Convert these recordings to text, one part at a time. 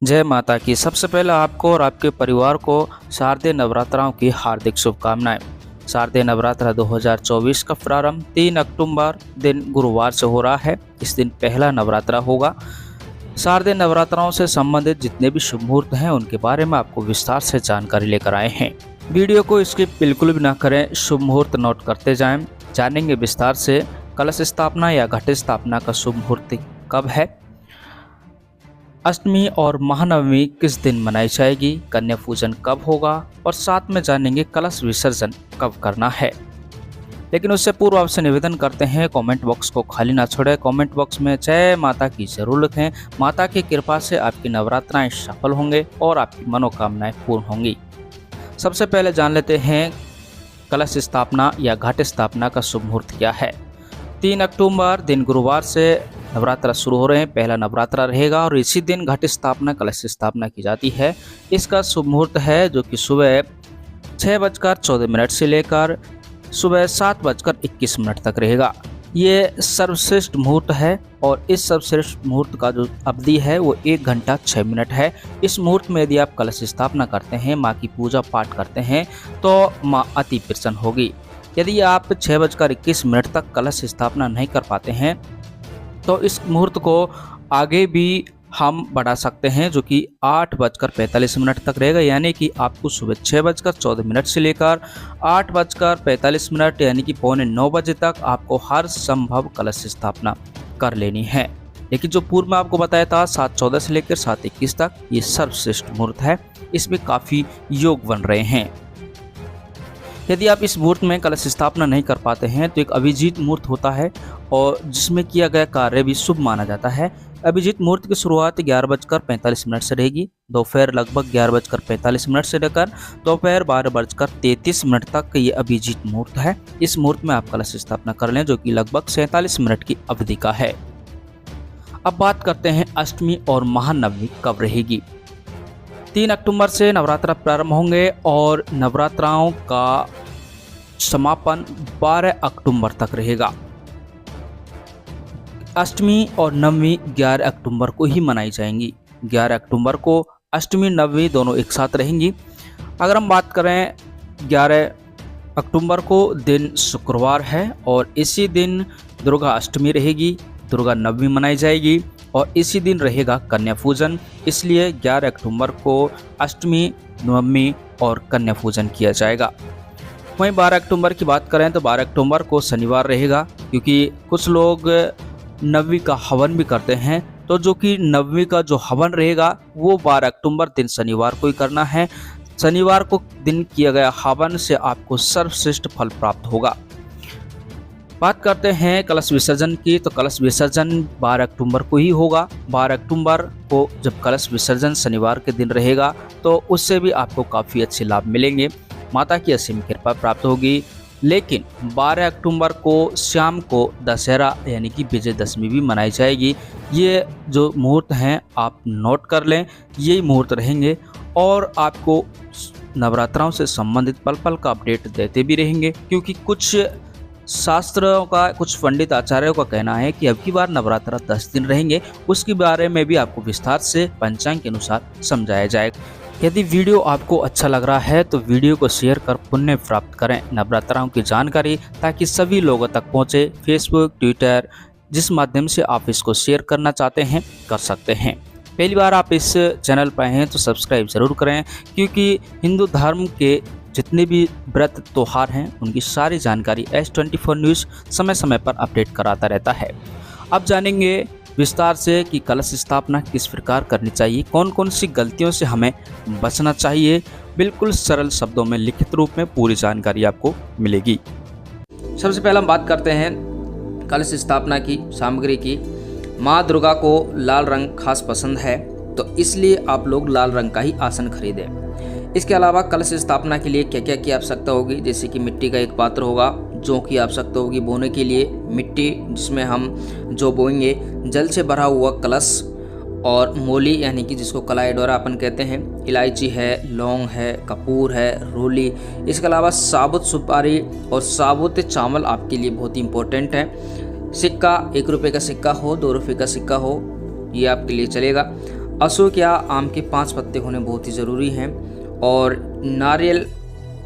जय माता की। सबसे पहले आपको और आपके परिवार को शारदीय नवरात्राओं की हार्दिक शुभकामनाएं। शारदीय नवरात्रा 2024 का प्रारंभ 3 अक्टूबर दिन गुरुवार से हो रहा है। इस दिन पहला नवरात्रा होगा। शारदीय नवरात्राओं से संबंधित जितने भी शुभ मुहूर्त हैं उनके बारे में आपको विस्तार से जानकारी लेकर आए हैं। वीडियो को स्किप बिल्कुल भी ना करें, शुभ मुहूर्त नोट करते जाएं। जानेंगे विस्तार से कलश स्थापना या घट स्थापना का शुभ मुहूर्त कब है, अष्टमी और महानवमी किस दिन मनाई जाएगी, कन्या पूजन कब होगा और साथ में जानेंगे कलश विसर्जन कब करना है। लेकिन उससे पूर्व आपसे निवेदन करते हैं कमेंट बॉक्स को खाली ना छोड़ें। कमेंट बॉक्स में जय माता की जरूर लिखें। माता की कृपा से आपकी नवरात्राएं सफल होंगे और आपकी मनोकामनाएं पूर्ण होंगी। सबसे पहले जान लेते हैं कलश स्थापना या घट स्थापना का शुभ मुहूर्त क्या है। 3 अक्टूबर दिन गुरुवार से नवरात्रा शुरू हो रहे हैं। पहला नवरात्रा रहेगा और इसी दिन घट स्थापना कलश स्थापना की जाती है। इसका शुभ मुहूर्त है जो कि सुबह 6:14 से लेकर सुबह 7:21 तक रहेगा। ये सर्वश्रेष्ठ मुहूर्त है और इस सर्वश्रेष्ठ मुहूर्त का जो अवधि है वो 1 घंटा 6 मिनट है। इस मुहूर्त में यदि आप कलश स्थापना करते हैं, माँ की पूजा पाठ करते हैं तो माँ अति प्रसन्न होगी। यदि आप 6:21 तक कलश स्थापना नहीं कर पाते हैं तो इस मुहूर्त को आगे भी हम बढ़ा सकते हैं जो कि 8:45 तक रहेगा। यानी कि आपको सुबह 6:14 से लेकर 8:45 यानी कि 8:45 बजे तक आपको हर संभव कलश स्थापना कर लेनी है। लेकिन जो पूर्व में आपको बताया था 7:14 से लेकर 7:21 तक, ये सर्वश्रेष्ठ मुहूर्त है। इसमें काफ़ी योग बन रहे हैं। यदि आप इस मुहूर्त में कलश स्थापना नहीं कर पाते हैं तो एक अभिजीत मुहूर्त होता है और जिसमें किया गया कार्य भी शुभ माना जाता है। अभिजीत मुहूर्त की शुरुआत 11:45 से रहेगी। दोपहर लगभग 11:45 से लेकर दोपहर 12:33 तक ये अभिजीत मुहूर्त है। इस मुहूर्त में आप कलश स्थापना कर लें जो कि लगभग 47 मिनट की अवधि का है। अब बात करते हैं अष्टमी और महानवमी कब रहेगी। 3 अक्टूबर से नवरात्रा प्रारंभ होंगे और नवरात्राओं का समापन 12 अक्टूबर तक रहेगा। अष्टमी और नवमी 11 अक्टूबर को ही मनाई जाएंगी। 11 अक्टूबर को अष्टमी नवमी दोनों एक साथ रहेंगी। अगर हम बात करें 11 अक्टूबर को दिन शुक्रवार है और इसी दिन दुर्गा अष्टमी रहेगी, दुर्गा नवमी मनाई जाएगी और इसी दिन रहेगा कन्या पूजन। इसलिए 11 अक्टूबर को अष्टमी, नवमी और कन्या पूजन किया जाएगा। वहीं 12 अक्टूबर की बात करें तो 12 अक्टूबर को शनिवार रहेगा, क्योंकि कुछ लोग नवमी का हवन भी करते हैं। तो जो कि नवमी का जो हवन रहेगा वो 12 अक्टूबर दिन शनिवार को ही करना है। शनिवार को दिन किया गया हवन से आपको सर्वश्रेष्ठ फल प्राप्त होगा। बात करते हैं कलश विसर्जन की, तो कलश विसर्जन 12 अक्टूबर को ही होगा। 12 अक्टूबर को जब कलश विसर्जन शनिवार के दिन रहेगा तो उससे भी आपको काफ़ी अच्छे लाभ मिलेंगे, माता की असीम कृपा प्राप्त होगी। लेकिन 12 अक्टूबर को शाम को दशहरा यानी कि विजयदशमी भी मनाई जाएगी। ये जो मुहूर्त हैं आप नोट कर लें, यही मुहूर्त रहेंगे और आपको नवरात्राओं से संबंधित पल पल का अपडेट देते भी रहेंगे, क्योंकि कुछ शास्त्रों का, कुछ पंडित आचार्यों का कहना है कि अब की बार नवरात्रा 10 दिन रहेंगे। उसके बारे में भी आपको विस्तार से पंचांग के अनुसार समझाया जाएगा। यदि वीडियो आपको अच्छा लग रहा है तो वीडियो को शेयर कर पुण्य प्राप्त करें नवरात्राओं की जानकारी, ताकि सभी लोगों तक पहुंचे। फेसबुक, ट्विटर, जिस माध्यम से आप इसको शेयर करना चाहते हैं कर सकते हैं। पहली बार आप इस चैनल पर हैं तो सब्सक्राइब ज़रूर करें, क्योंकि हिंदू धर्म के जितने भी व्रत त्योहार हैं उनकी सारी जानकारी S24 न्यूज़ समय समय पर अपडेट कराता रहता है। अब जानेंगे विस्तार से कि कलश स्थापना किस प्रकार करनी चाहिए, कौन कौन सी गलतियों से हमें बचना चाहिए। बिल्कुल सरल शब्दों में लिखित रूप में पूरी जानकारी आपको मिलेगी। सबसे पहले हम बात करते हैं कलश स्थापना की सामग्री की। माँ दुर्गा को लाल रंग खास पसंद है, तो इसलिए आप लोग लाल रंग का ही आसन खरीदें। इसके अलावा कलश स्थापना के लिए क्या क्या की आवश्यकता होगी, जैसे कि मिट्टी का एक पात्र होगा, जौ की आवश्यकता होगी बोने के लिए, मिट्टी जिसमें हम जौ बोएंगे, जल से भरा हुआ कलश और मोली यानी कि जिसको कलाई डोरा अपन कहते हैं, इलायची है, लौंग है, कपूर है, रोली। इसके अलावा साबुत सुपारी और साबुत चावल आपके लिए बहुत ही इम्पोर्टेंट है। सिक्का, 1 रुपये का सिक्का हो, 2 रुपये का सिक्का हो, ये आपके लिए चलेगा। अशोक या आम के 5 पत्ते होने बहुत ही ज़रूरी हैं, और नारियल,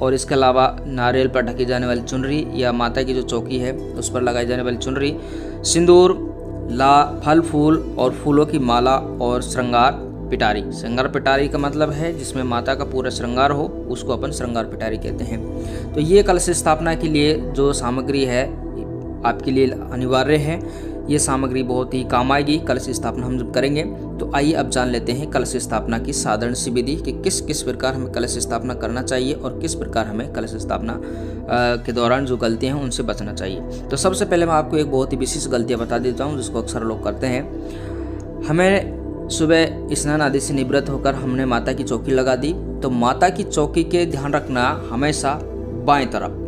और इसके अलावा नारियल पर ढकी जाने वाली चुनरी या माता की जो चौकी है उस पर लगाई जाने वाली चुनरी, सिंदूर, फल फूल और फूलों की माला, और श्रृंगार पिटारी। श्रृंगार पिटारी का मतलब है जिसमें माता का पूरा श्रृंगार हो, उसको अपन श्रृंगार पिटारी कहते हैं। तो ये कलश स्थापना के लिए जो सामग्री है आपके लिए अनिवार्य है। ये सामग्री बहुत ही काम आएगी कलश स्थापना हम जब करेंगे। तो आइए अब जान लेते हैं कलश स्थापना की साधारण सी विधि कि किस किस प्रकार हमें कलश स्थापना करना चाहिए और किस प्रकार हमें कलश स्थापना के दौरान जो गलतियां हैं उनसे बचना चाहिए। तो सबसे पहले मैं आपको एक बहुत ही विशेष गलतियां बता देता हूं जिसको अक्सर लोग करते हैं। हमें सुबह स्नान आदि से निवृत्त होकर हमने माता की चौकी लगा दी, तो माता की चौकी के ध्यान रखना हमेशा बाएं तरफ,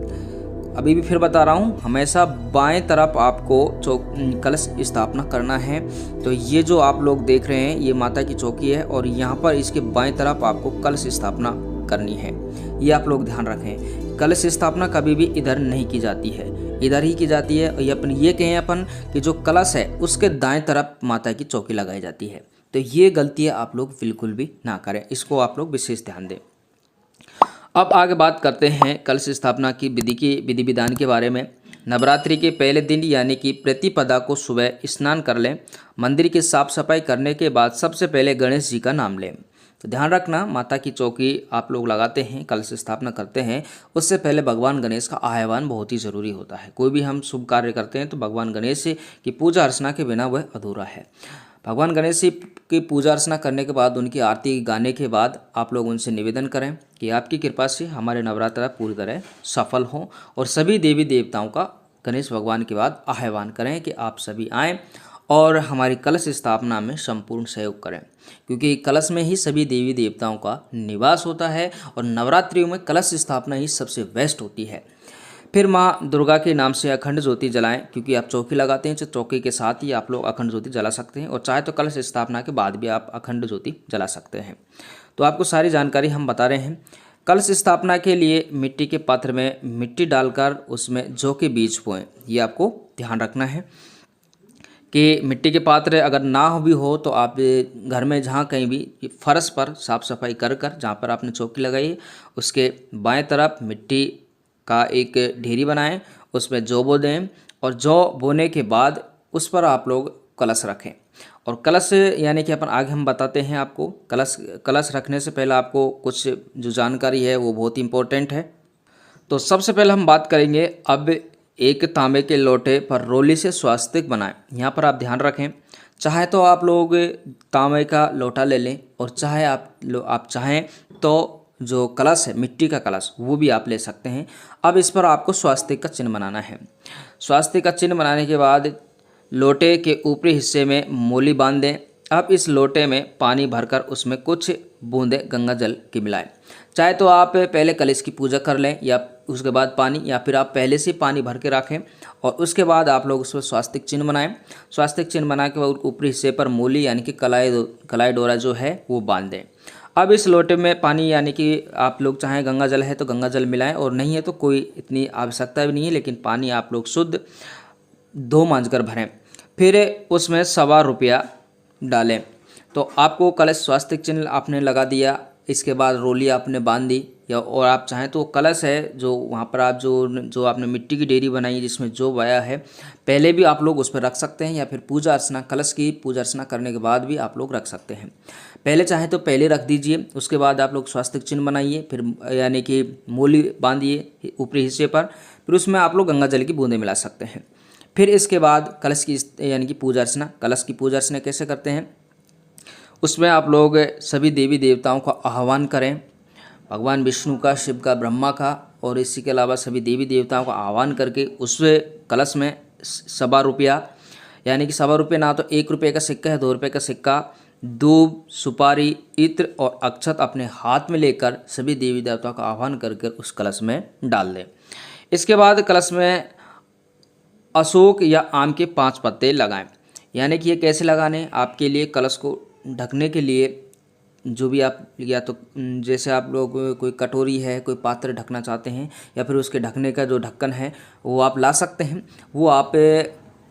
अभी भी फिर बता रहा हूँ, हमेशा बाएं तरफ आपको कलश स्थापना करना है। तो ये जो आप लोग देख रहे हैं ये माता की चौकी है और यहाँ पर इसके बाएं तरफ आपको कलश स्थापना करनी है। ये आप लोग ध्यान रखें, कलश स्थापना कभी भी इधर नहीं की जाती है, इधर ही की जाती है। और ये कहें अपन कि जो कलश है उसके दाएं तरफ माता की चौकी लगाई जाती है। तो ये गलतियाँ आप लोग बिल्कुल भी ना करें, इसको आप लोग विशेष ध्यान दें। अब आगे बात करते हैं कलश स्थापना की विधि विधान के बारे में। नवरात्रि के पहले दिन यानी कि प्रतिपदा को सुबह स्नान कर लें। मंदिर की साफ सफाई करने के बाद सबसे पहले गणेश जी का नाम लें। तो ध्यान रखना, माता की चौकी आप लोग लगाते हैं, कलश स्थापना करते हैं, उससे पहले भगवान गणेश का आह्वान बहुत ही ज़रूरी होता है। कोई भी हम शुभ कार्य करते हैं तो भगवान गणेश की पूजा अर्चना के बिना वह अधूरा है। भगवान गणेश जी की पूजा अर्चना करने के बाद उनकी आरती गाने के बाद आप लोग उनसे निवेदन करें कि आपकी कृपा से हमारे नवरात्रा पूरी तरह सफल हों, और सभी देवी देवताओं का गणेश भगवान के बाद आह्वान करें कि आप सभी आएँ और हमारी कलश स्थापना में संपूर्ण सहयोग करें, क्योंकि कलश में ही सभी देवी देवताओं का निवास होता है और नवरात्रियों में कलश स्थापना ही सबसे बेस्ट होती है। फिर माँ दुर्गा के नाम से अखंड ज्योति जलाएं, क्योंकि आप चौकी लगाते हैं तो चौकी के साथ ही आप लोग अखंड ज्योति जला सकते हैं, और चाहे तो कलश स्थापना के बाद भी आप अखंड ज्योति जला सकते हैं। तो आपको सारी जानकारी हम बता रहे हैं। कलश स्थापना के लिए मिट्टी के पात्र में मिट्टी डालकर उसमें जौ के बीज बोएं। ये आपको ध्यान रखना है कि मिट्टी के पात्र अगर ना भी हो तो आप घर में जहाँ कहीं भी फर्श पर साफ सफाई कर जहाँ पर आपने चौकी लगाई उसके बाएं तरफ मिट्टी का एक ढेरी बनाएं, उसमें जौ बो दें, और जौ बोने के बाद उस पर आप लोग कलश रखें। और कलश यानी कि अपन आगे हम बताते हैं आपको, कलश रखने से पहले आपको कुछ जो जानकारी है वो बहुत इंपॉर्टेंट है। तो सबसे पहले हम बात करेंगे अब एक तांबे के लोटे पर रोली से स्वास्तिक बनाएं। यहाँ पर आप ध्यान रखें, चाहे तो आप लोग तांबे का लोटा ले लें, और चाहे आप चाहें तो जो कलश है मिट्टी का कलश वो भी आप ले सकते हैं। अब इस पर आपको स्वास्तिक का चिन्ह बनाना है। स्वास्तिक का चिन्ह बनाने के बाद लोटे के ऊपरी हिस्से में मोली बांध दें। अब इस लोटे में पानी भरकर उसमें कुछ बूंदें गंगा जल की मिलाएं। चाहे तो आप पहले कलश की पूजा कर लें या उसके बाद पानी, या फिर आप पहले से पानी भर के रखें और उसके बाद आप लोग उस पर स्वास्तिक चिन्ह बनाएं। स्वास्तिक चिन्ह बना के बाद ऊपरी हिस्से पर मोली यानी कि कलाई डोरा जो है वो बांध दें। अब इस लोटे में पानी यानी कि आप लोग चाहें गंगा जल है तो गंगा जल मिलाएं, और नहीं है तो कोई इतनी आवश्यकता भी नहीं है, लेकिन पानी आप लोग शुद्ध धो मांझकर भरें। फिर उसमें ₹1.25 डालें। तो आपको कलश स्वास्तिक चिन्ह आपने लगा दिया, इसके बाद रोली आपने बांध दी, या और आप चाहें तो कलश है जो वहाँ पर आप जो आपने मिट्टी की डेरी बनाई है जिसमें जो बया है पहले भी आप लोग उस पर रख सकते हैं, या फिर पूजा अर्चना कलश की पूजा अर्चना करने के बाद भी आप लोग रख सकते हैं। पहले चाहे तो पहले रख दीजिए, उसके बाद आप लोग स्वास्तिक चिन्ह बनाइए, फिर यानी कि मोली बांधिए ऊपरी हिस्से पर, फिर उसमें आप लोग गंगा जल की बूंदें मिला सकते हैं। फिर इसके बाद कलश की यानी कि पूजा अर्चना, कलश की पूजा अर्चना कैसे करते हैं, उसमें आप लोग सभी देवी देवताओं का आह्वान करें, भगवान विष्णु का, शिव का, ब्रह्मा का, और इसी के अलावा सभी देवी देवताओं का आह्वान करके उस कलश में ₹1.25 यानी कि ₹1.25 ना तो ₹1 का सिक्का है, ₹2 का सिक्का, दूब, सुपारी, इत्र और अक्षत अपने हाथ में लेकर सभी देवी देवताओं का आह्वान करके उस कलश में डाल दें। इसके बाद कलश में अशोक या आम के 5 पत्ते लगाएं। यानी कि ये कैसे लगाने, आपके लिए कलश को ढकने के लिए जो भी आप, या तो जैसे आप लोग कोई कटोरी है, कोई पात्र ढकना चाहते हैं, या फिर उसके ढकने का जो ढक्कन है वो आप ला सकते हैं। वो आप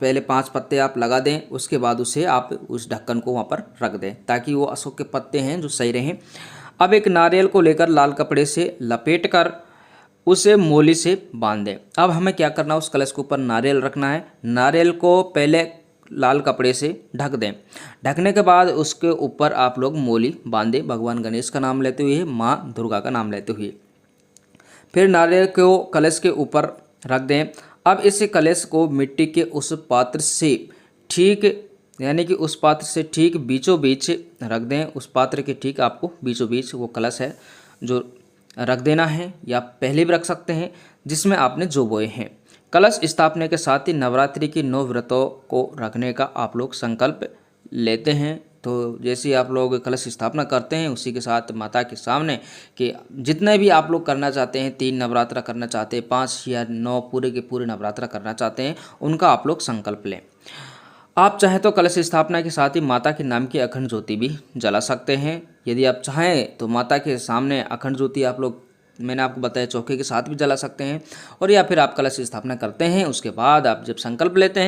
पहले 5 पत्ते आप लगा दें, उसके बाद उसे आप उस ढक्कन को वहाँ पर रख दें ताकि वो अशोक के पत्ते हैं जो सही रहें। अब एक नारियल को लेकर लाल कपड़े से लपेट कर उसे मोली से बांध दें। अब हमें क्या करना है, उस कलश के ऊपर नारियल रखना है। नारियल को पहले लाल कपड़े से ढक दें। ढकने के बाद उसके ऊपर आप लोग मोली बांधें, भगवान गणेश का नाम लेते हुए, माँ दुर्गा का नाम लेते हुए। फिर नारियल को कलश के ऊपर रख दें। अब इस कलश को मिट्टी के उस पात्र से ठीक, यानी कि उस पात्र से ठीक बीचों बीच रख दें। उस पात्र के ठीक आपको बीचों बीच वो कलश है जो रख देना है, या पहले भी रख सकते हैं जिसमें आपने जो बोए हैं। कलश स्थापना के साथ ही नवरात्रि की 9 व्रतों को रखने का आप लोग संकल्प लेते हैं। तो जैसे आप लोग कलश स्थापना करते हैं उसी के साथ माता के सामने कि जितने भी आप लोग करना चाहते हैं, 3 नवरात्रा करना चाहते हैं, 5 या 9 पूरे के पूरे नवरात्रा करना चाहते हैं, उनका आप लोग संकल्प लें। आप चाहें तो कलश स्थापना के साथ ही माता के नाम की अखंड ज्योति भी जला सकते हैं। यदि आप चाहें तो माता के सामने अखंड ज्योति आप लोग, मैंने आपको बताया, चौके के साथ भी जला सकते हैं। और या फिर आप कलश स्थापना करते हैं, उसके बाद आप जब संकल्प लेते हैं